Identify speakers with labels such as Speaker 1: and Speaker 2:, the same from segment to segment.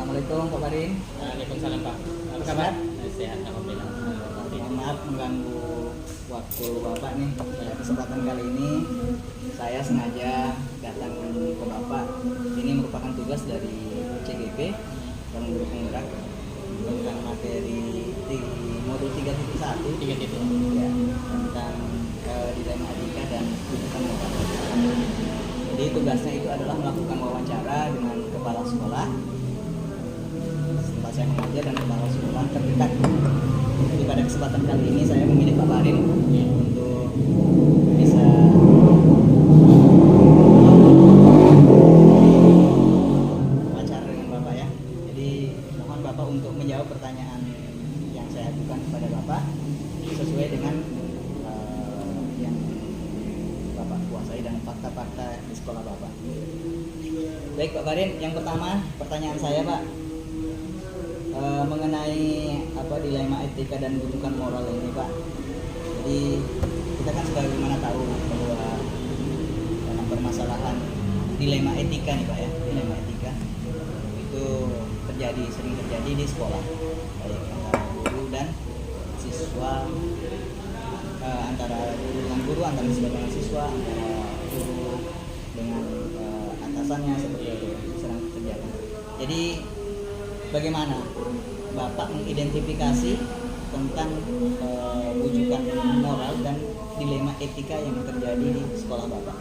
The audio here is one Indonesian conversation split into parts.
Speaker 1: Assalamualaikum Pak Farin.
Speaker 2: Waalaikumsalam Pak. Apa kabar? Sehat alhamdulillah.
Speaker 1: Mohon maaf mengganggu waktu Bapak nih. Pada kesempatan kali ini saya sengaja datang ke Bapak. Ini merupakan tugas dari CGP yang Guru Penggerak tentang materi di modul 3.1 ya, tentang dilema etika dan tuntutan moral. Jadi tugasnya itu adalah melakukan wawancara dengan kepala sekolah, tempat saya mengajar, dan kepala sekolah terdekat. Jadi pada kesempatan kali ini saya memilih Pak Farin untuk bisa wawancara dengan Bapak ya. Jadi mohon Bapak untuk menjawab pertanyaan yang saya ajukan kepada Bapak sesuai dengan yang Bapak kuasai dan fakta-fakta di sekolah Bapak. Baik Pak Farin, yang pertama pertanyaan saya Pak mengenai dilema etika dan rujukan moral ini Pak. Jadi kita kan sebagaimana tahu bahwa dalam permasalahan dilema etika nih Pak ya, dilema etika itu sering terjadi di sekolah, baik antara guru dan siswa, antara guru dengan guru, antara siswa dengan siswa, antara guru dengan atasannya, seperti itu sering terjadi. Jadi bagaimana Bapak mengidentifikasi tentang wujudan moral dan dilema etika yang terjadi di sekolah Bapak?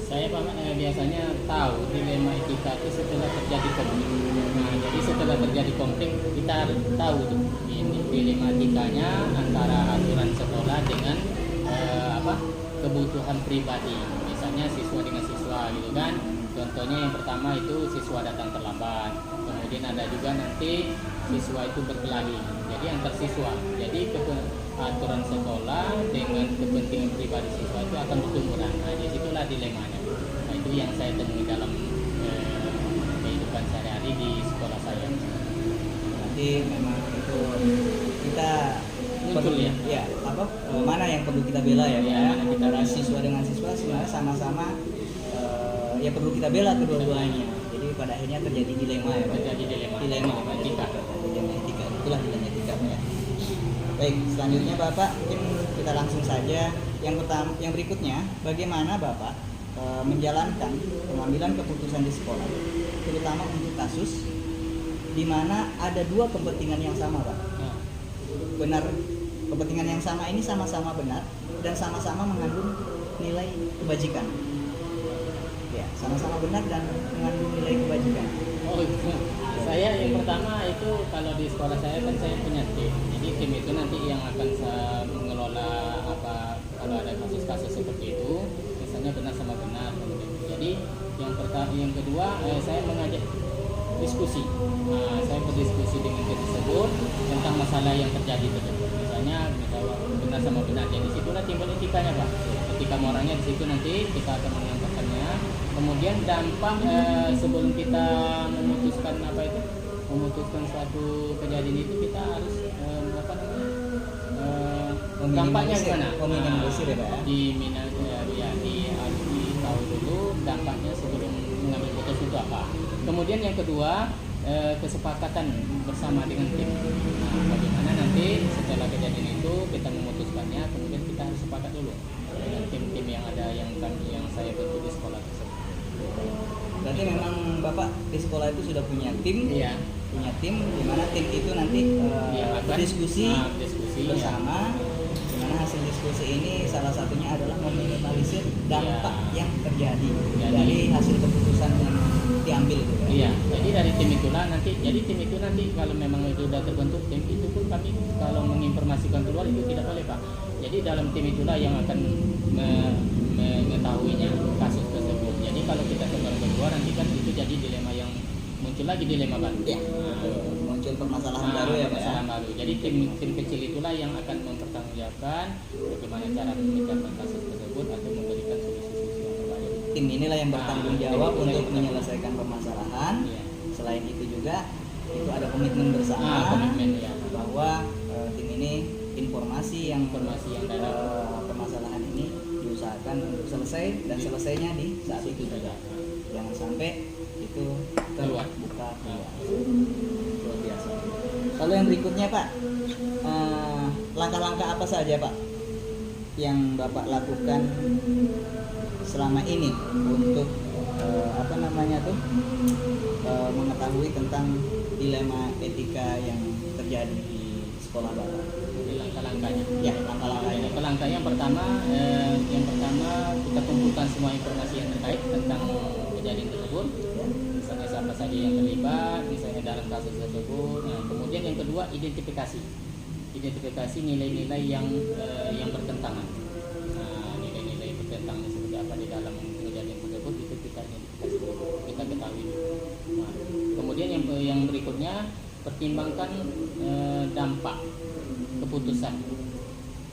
Speaker 2: Saya Pak biasanya tahu dilema etika itu setelah terjadi konflik. Nah, jadi setelah terjadi konflik kita tahu tuh ini dilema etikanya antara aturan sekolah dengan kebutuhan pribadi. Misalnya siswa dengan siswa gitu kan. Contohnya yang pertama itu siswa datang terlambat. Kemudian ada juga nanti siswa itu berkelahi. Jadi antar siswa. Jadi aturan sekolah dengan kepentingan pribadi siswa itu akan bertumburan. Nah, disitulah dilemanya. Nah, itu yang saya temui dalam kehidupan sehari-hari di sekolah saya.
Speaker 1: Berarti memang itu kita
Speaker 2: muncul ya.
Speaker 1: Ya, mana yang perlu kita bela ya?
Speaker 2: Mana kita
Speaker 1: antara siswa dengan siswa sebenarnya sama-sama ya perlu kita bela kedua-duanya. Jadi pada akhirnya terjadi dilema ya.
Speaker 2: Terjadi dilema etika.
Speaker 1: Dilema etika, itulah dilema etika ya. Baik, selanjutnya Bapak mungkin kita langsung saja yang berikutnya, bagaimana Bapak menjalankan pengambilan keputusan di sekolah, terutama untuk kasus di mana ada dua kepentingan yang sama Pak. Benar, kepentingan yang sama ini sama-sama benar dan sama-sama mengandung nilai kebajikan. Ya, sama-sama benar dan mengandung nilai kebajikan.
Speaker 2: Oh itu. Saya yang pertama itu kalau di sekolah saya kan saya punya tim. Jadi tim itu nanti yang akan saya mengelola kalau ada kasus-kasus seperti itu, misalnya benar sama benar. Jadi yang kedua saya mengajak diskusi. Nah, saya berdiskusi dengan tim tersebut tentang masalah yang terjadi tersebut. Misalnya benar sama benar. Jadi situlah timbul etikanya Pak. Etika moralnya di situ nanti kita akan menyampaikannya. Kemudian dampak sebelum kita memutuskan suatu kejadian itu kita harus dampaknya gimana?
Speaker 1: Meminimalisir ya Pak.
Speaker 2: Harus ditahu dulu dampaknya sebelum mengambil putus itu apa. Kemudian yang kedua kesepakatan bersama dengan tim. Nah, bagaimana nanti setelah kejadian itu kita memutuskannya, kemudian kita harus sepakat dulu dengan tim-tim yang ada yang saya bentuk di sekolah tersebut.
Speaker 1: Berarti memang Bapak di sekolah itu sudah punya tim,
Speaker 2: iya.
Speaker 1: Punya tim di mana tim itu nanti berdiskusi bersama. Di mana hasil diskusi ini salah satunya adalah meminimalisir dampak yang terjadi dari hasil keputusan yang diambil itu.
Speaker 2: Iya, jadi dari tim itulah nanti, kalau memang itu sudah terbentuk tim itu pun kami kalau menginformasikan keluar itu tidak boleh Pak. Jadi dalam tim itulah yang akan mengetahuinya kasus tersebut. Jadi kalau kita sebar keluar nanti kan itu jadi dilema yang muncul lagi dilema baru.
Speaker 1: Ya, muncul permasalahan baru ya Pak.
Speaker 2: Permasalahan baru. Jadi tim kecil itulah yang akan mempertanggungjawabkan bagaimana cara memecahkan kasus tersebut atau memberikan solusi-solusi yang terbaik.
Speaker 1: Tim inilah yang bertanggung jawab untuk menyelesaikan permasalahan.
Speaker 2: Iya.
Speaker 1: Selain itu juga itu ada komitmen bersama bahwa tim ini informasi yang dalam permasalahan ini diusahakan untuk selesai dan selesainya di saat itu juga. Jangan sampai itu
Speaker 2: keluar.
Speaker 1: Terbuka keluar. Luar biasa. Lalu yang berikutnya Pak, langkah-langkah apa saja Pak yang Bapak lakukan selama ini untuk mengetahui tentang dilema etika yang terjadi di sekolah Bapak?
Speaker 2: Jadi langkah-langkahnya.
Speaker 1: Ya, langkah-langkahnya.
Speaker 2: Langkah yang pertama kita kumpulkan semua informasi yang terkait tentang kejadian tersebut. Misalnya siapa saja yang terlibat, misalnya dalam kasus tersebut. Nah, kemudian yang kedua identifikasi nilai-nilai yang bertentangan. Nah, nilai-nilai bertentangan seperti apa di dalam kejadian tersebut itu kita identifikasi dulu, kita ketahui dulu. Nah, kemudian yang berikutnya pertimbangkan dampak keputusan.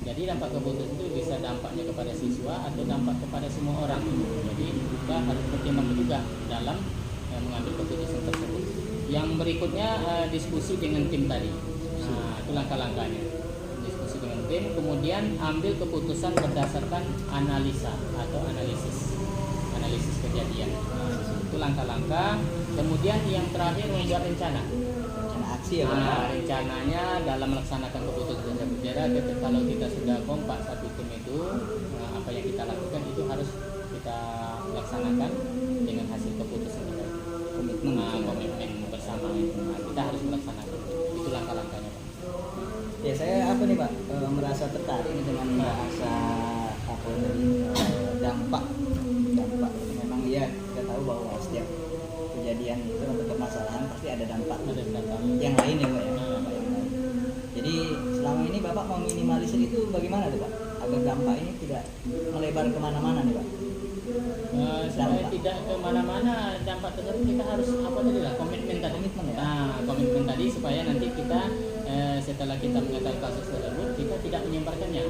Speaker 2: Jadi dampak keputusan itu bisa dampaknya kepada siswa atau dampak kepada semua orang. Jadi kita harus pertimbangkan juga dalam mengambil keputusan tersebut. Yang berikutnya diskusi dengan tim tadi. Nah, itu langkah-langkahnya. Diskusi dengan tim, kemudian ambil keputusan berdasarkan analisa atau analisis kejadian. Nah, itu langkah-langkah. Kemudian yang terakhir membuat rencana
Speaker 1: Aksi ya Pak.
Speaker 2: Rencananya dalam melaksanakan keputusan tersebut. Jadi kalau kita sudah kompak satu tim itu, apa yang kita lakukan itu harus kita laksanakan dengan hasil keputusan kita. Komitmen bersama itu. Kita harus melaksanakan. Itu langkah-langkahnya Pak.
Speaker 1: Ya saya Pak merasa tertarik dengan bahasa dampak. Memang ya kita tahu bahwa setiap kejadian itu atau permasalahan pasti ada dampak yang lain ya Pak ya. Jadi selama ini Bapak mau minimalisir itu bagaimana tuh Pak agar dampak ini tidak melebar kemana-mana nih Pak?
Speaker 2: Supaya tidak kemana-mana dampak tersebut kita harus komitmen tadi. Komitmen tadi supaya nanti kita setelah kita mengetahui kasus tersebut kita tidak menyebarkannya.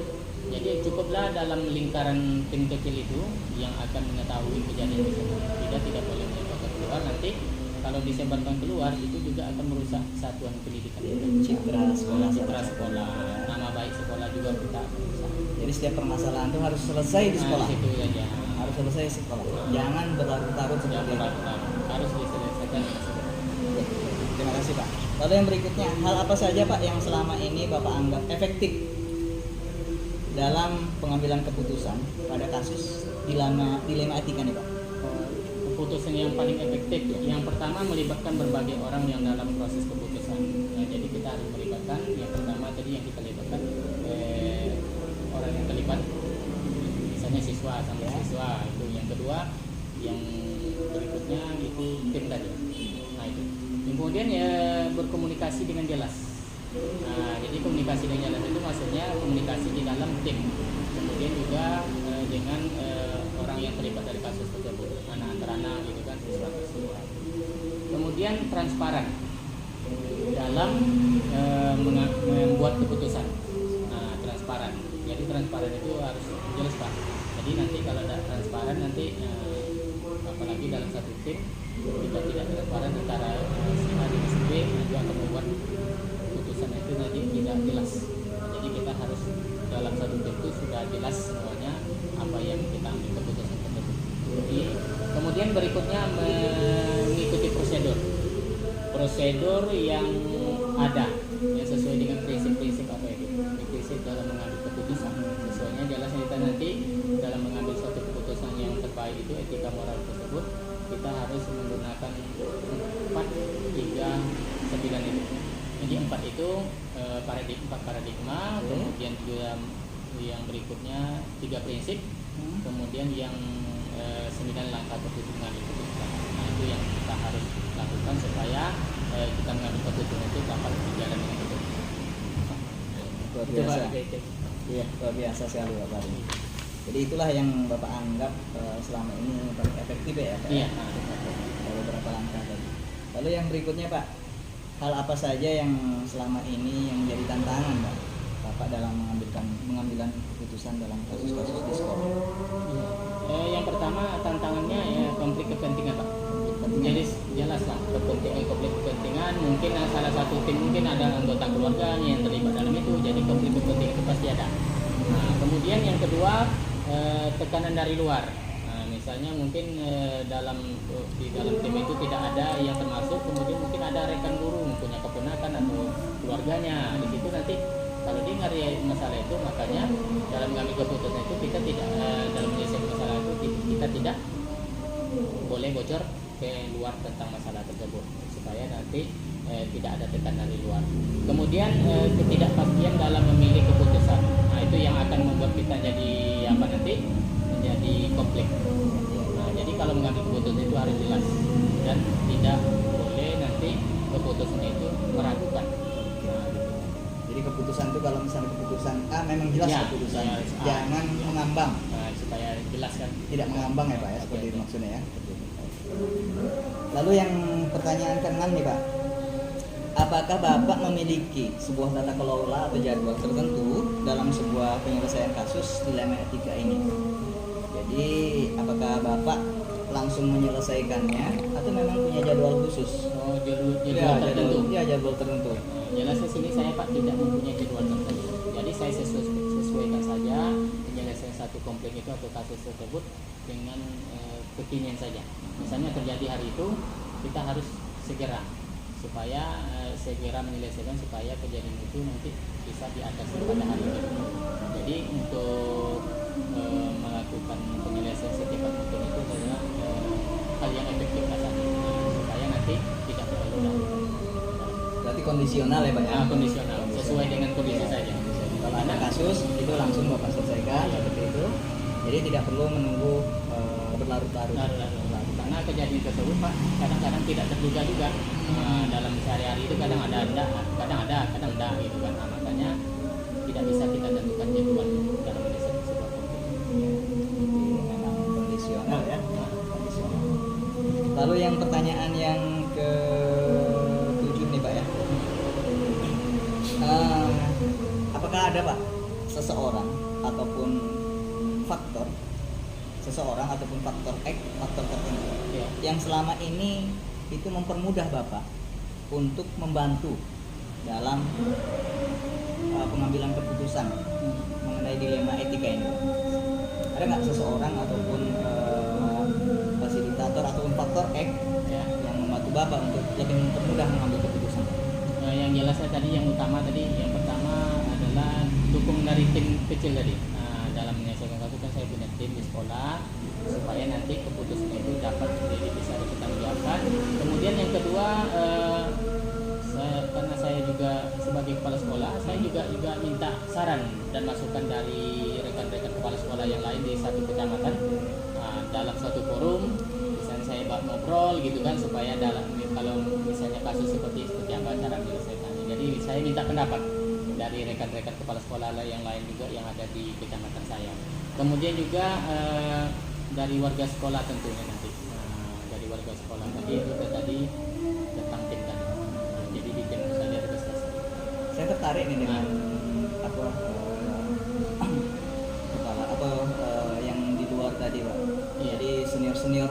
Speaker 2: Jadi cukuplah dalam lingkaran tim kecil itu yang akan mengetahui kejadian tersebut. Kita tidak boleh menyebarkan keluar. Nanti kalau disebarkan keluar itu juga akan merusak satuan pendidikan.
Speaker 1: Citra sekolah,
Speaker 2: nama baik sekolah juga kita merusak.
Speaker 1: Jadi setiap permasalahan itu harus selesai di sekolah.
Speaker 2: Itu aja.
Speaker 1: Harus selesai di sekolah. Jangan berlarut-larut seperti itu.
Speaker 2: Harus diselesaikan.
Speaker 1: Terima kasih Pak. Lalu yang berikutnya, hal apa saja Pak yang selama ini Bapak anggap efektif dalam pengambilan keputusan pada kasus dilema etika nih Pak?
Speaker 2: Keputusan yang paling efektif yang pertama melibatkan berbagai orang yang dalam proses keputusan. Jadi kita harus melibatkan yang pertama tadi yang kita libatkan orang yang terlibat, misalnya siswa sama siswa itu. Yang kedua yang berikutnya itu tim tadi. Nah itu. Kemudian ya berkomunikasi dengan jelas. Nah, jadi komunikasi dengan jelas itu maksudnya komunikasi di dalam tim. Kemudian juga dengan orang yang terlibat dari kasus tersebut, anak-anak gitu kan, siswa-siswa. Kemudian transparan dalam membuat keputusan. Nah, transparan. Jadi transparan itu harus jelas Pak. Jadi nanti kalau ada transparan nanti apalagi dalam satu tim kita tidak transparan antara si A dengan si B, nanti akan membuat keputusan itu nanti tidak jelas. Jadi kita harus dalam satu tim itu sudah jelas semuanya apa yang kita ambil keputusan tersebut. Jadi kemudian berikutnya mengikuti prosedur yang ada yang sesuai dengan prinsip-prinsip apa itu prinsip dalam mengambil keputusan. Sesuainya jelas kita nanti dalam mengambil suatu keputusan yang terbaik itu etika moral tersebut kita harus menggunakan 4, 3, 9 itu. Jadi 4 itu paradigma, kemudian juga yang berikutnya 3 prinsip, kemudian yang 9 langkah keputusan itu. Nah itu yang kita harus lakukan supaya kita mengambil keputusan itu dapat berjalan dengan betul.
Speaker 1: Luar biasa. Iya, luar biasa sekali Bapak ini. Jadi itulah yang Bapak anggap selama ini paling efektif ya Pak?
Speaker 2: Iya.
Speaker 1: Ada beberapa langkah tadi. Lalu yang berikutnya Pak, hal apa saja yang selama ini yang menjadi tantangan Bapak dalam mengambilan keputusan dalam kasus-kasus di sekolah?
Speaker 2: Yang pertama tantangannya ya konflik kepentingan Pak. Jadi jelaslah konflik kepentingan. Mungkin salah satu tim mungkin ada anggota keluarganya yang terlibat dalam itu. Jadi konflik kepentingan itu pasti ada. Nah, kemudian yang kedua tekanan dari luar. Nah, misalnya mungkin di dalam tim itu tidak ada yang termasuk, kemudian mungkin ada rekan guru punya keponakan atau keluarganya di situ, nanti kalau dia ngerti masalah itu, makanya dalam mengambil keputusan itu kita tidak dalam menyelesaikan masalah itu kita tidak boleh bocor ke luar tentang masalah tersebut supaya nanti tidak ada tekanan dari luar. Kemudian ketidakpastian dalam memilih keputusan, nah itu yang akan membuat kita jadi apa nanti menjadi konflik. Nah, jadi kalau mengambil keputusan itu harus jelas dan tidak boleh nanti keputusan itu meragukan. Nah, gitu.
Speaker 1: Jadi keputusan itu kalau misalnya keputusan A memang jelas
Speaker 2: Ya,
Speaker 1: keputusan,
Speaker 2: ya,
Speaker 1: jangan mengambang,
Speaker 2: supaya jelas kan.
Speaker 1: tidak mengambang ya Pak ya,
Speaker 2: Oke,
Speaker 1: seperti itu
Speaker 2: oke.
Speaker 1: maksudnya ya. Lalu yang pertanyaan ke-6 nih Pak, apakah Bapak memiliki sebuah tata kelola atau jadwal tertentu dalam sebuah penyelesaian kasus dilema etika ini? Jadi apakah Bapak langsung menyelesaikannya atau memang punya jadwal khusus?
Speaker 2: Oh, jadwal
Speaker 1: Ya,
Speaker 2: tertentu.
Speaker 1: jadwal tertentu.
Speaker 2: Jelas di sini saya Pak tidak mempunyai jadwal tertentu. Jadi saya sesuaikan saja penyelesaian satu konflik itu atau kasus tersebut dengan kekinian saja. Misalnya terjadi hari itu, kita harus segera supaya segera menyelesaikan supaya kejadian itu nanti bisa diatasi pada hari itu. Jadi untuk melakukan penyelesaian secepat mungkin itu adalah hal yang efektif rasanya supaya nanti tidak terlalu lama.
Speaker 1: Berarti kondisional ya Pak ya?
Speaker 2: Kondisional, sesuai dengan kondisi saja.
Speaker 1: Kalau ada kasus itu langsung Bapak selesaikan seperti itu. Jadi tidak perlu menunggu berlarut-larut.
Speaker 2: Karena kejadian tersebut Pak kadang-kadang tidak terduga juga. Dalam sehari-hari itu kadang ada, kadang enggak gitu kan. Nah, makanya tidak bisa kita tentukan jadwal dalam menyelesaikan sebuah konflik.
Speaker 1: Jadi memang kondisional ya. Kondisional. Lalu yang pertanyaan yang ke-7 nih Pak ya. Apakah ada Pak seseorang ataupun faktor X, faktor tertentu
Speaker 2: Ya.
Speaker 1: yang selama ini itu mempermudah Bapak untuk membantu dalam pengambilan keputusan mengenai dilema etika ini? Ada nggak seseorang ataupun fasilitator ataupun faktor X
Speaker 2: Ya.
Speaker 1: yang membantu Bapak untuk lebih mempermudah mengambil keputusan?
Speaker 2: Yang jelasnya tadi yang utama tadi, yang pertama adalah dukung dari tim kecil tadi. Dalam menyelesaikan kasus kan saya punya tim di sekolah supaya nanti keputusan itu dapat jadi bisa dipertanggungjawabkan. Kemudian yang kedua, karena saya juga sebagai kepala sekolah, saya juga minta saran dan masukan dari rekan-rekan kepala sekolah yang lain di satu kecamatan. Dalam suatu forum, misalnya saya ngobrol gitu kan, supaya kalau misalnya kasus seperti apa cara menyelesaikannya. Jadi saya minta pendapat dari rekan-rekan kepala sekolah yang lain juga yang ada di kecamatan saya. Kemudian juga dari warga sekolah tentunya nanti. Dari warga sekolah tadi juga tadi tentang tim tadi. Jadi di tim saja sudah selesai.
Speaker 1: Saya tertarik nih dengan kepala atau yang di luar tadi Pak.
Speaker 2: Iya.
Speaker 1: Jadi senior
Speaker 2: Senior.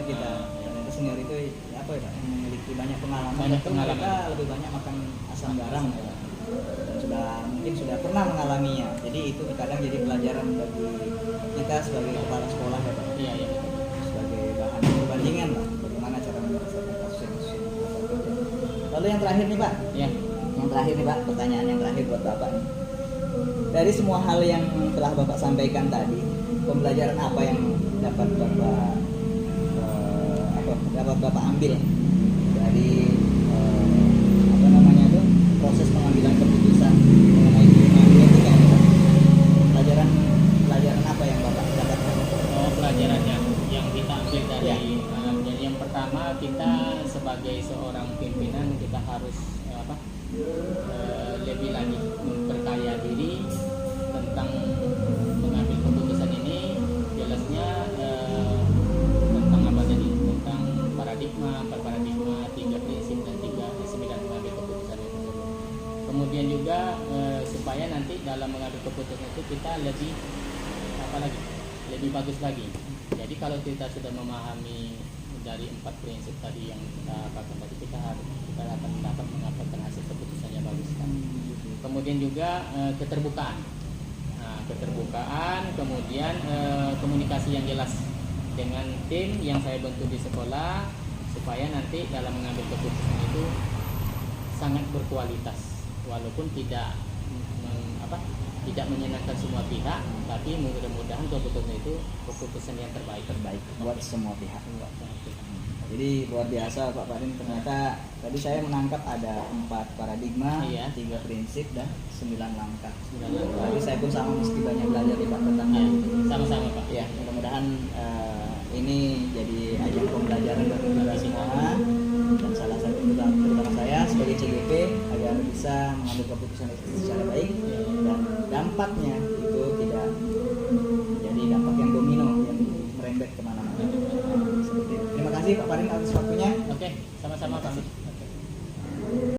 Speaker 1: kita. Ternyata senior itu apa ya Pak? Yang memiliki banyak pengalaman.
Speaker 2: Banyak
Speaker 1: Bahkan
Speaker 2: pengalaman.
Speaker 1: mereka lebih banyak makan asam garam ya Pak. Dan mungkin sudah pernah mengalaminya. Jadi itu kadang jadi pelajaran bagi kita sebagai kepala sekolah ya Pak.
Speaker 2: Iya.
Speaker 1: Sebagai bahan perbandingan Pak. Bagaimana cara menyelesaikan kasus. Lalu yang terakhir nih Pak.
Speaker 2: Iya.
Speaker 1: Yang terakhir nih Pak, pertanyaan yang terakhir buat Bapak nih. Dari semua hal yang telah Bapak sampaikan tadi, pembelajaran apa yang dapat Bapak ambil dari proses pengambilan keputusan mengenai dilema etika ini Pak? Pelajaran apa yang Bapak dapatkan?
Speaker 2: Pelajarannya yang kita ambil dari
Speaker 1: Ya.
Speaker 2: Jadi yang pertama, kita sebagai seorang pimpinan kita harus lebih lagi memperkaya diri tentang mengambil keputusan ini. Jelasnya tentang apa tadi, tentang paradigma 3 prinsip dan 9 mengambil keputusan itu. Kemudian juga supaya nanti dalam mengambil keputusan itu kita lebih bagus lagi. Jadi kalau kita sudah memahami dari 4 prinsip tadi yang kita pakai tadi, kita akan dapat mendapatkan hasil keputusan yang bagus kan. Kemudian juga keterbukaan, kemudian komunikasi yang jelas dengan tim yang saya bentuk di sekolah supaya nanti dalam mengambil keputusan itu sangat berkualitas walaupun tidak tidak menyenangkan semua pihak, tapi mudah-mudahan keputusan itu keputusan yang terbaik
Speaker 1: buat semua pihak.
Speaker 2: Buat semua pihak.
Speaker 1: Jadi luar biasa Pak Parin, ternyata tadi saya menangkap ada 4 paradigma,
Speaker 2: Iya.
Speaker 1: 3 prinsip dan 9 langkah.
Speaker 2: 9 langkah.
Speaker 1: Tapi saya pun sama mesti banyak belajar nih Pak tentang
Speaker 2: Ya,
Speaker 1: hal itu.
Speaker 2: sama-sama Pak.
Speaker 1: Ya, mudah-mudahan ini jadi ajang pembelajaran bagi kita semua, dan salah satu terutama saya sebagai CGP agar bisa mengambil keputusan itu secara baik dan dampaknya itu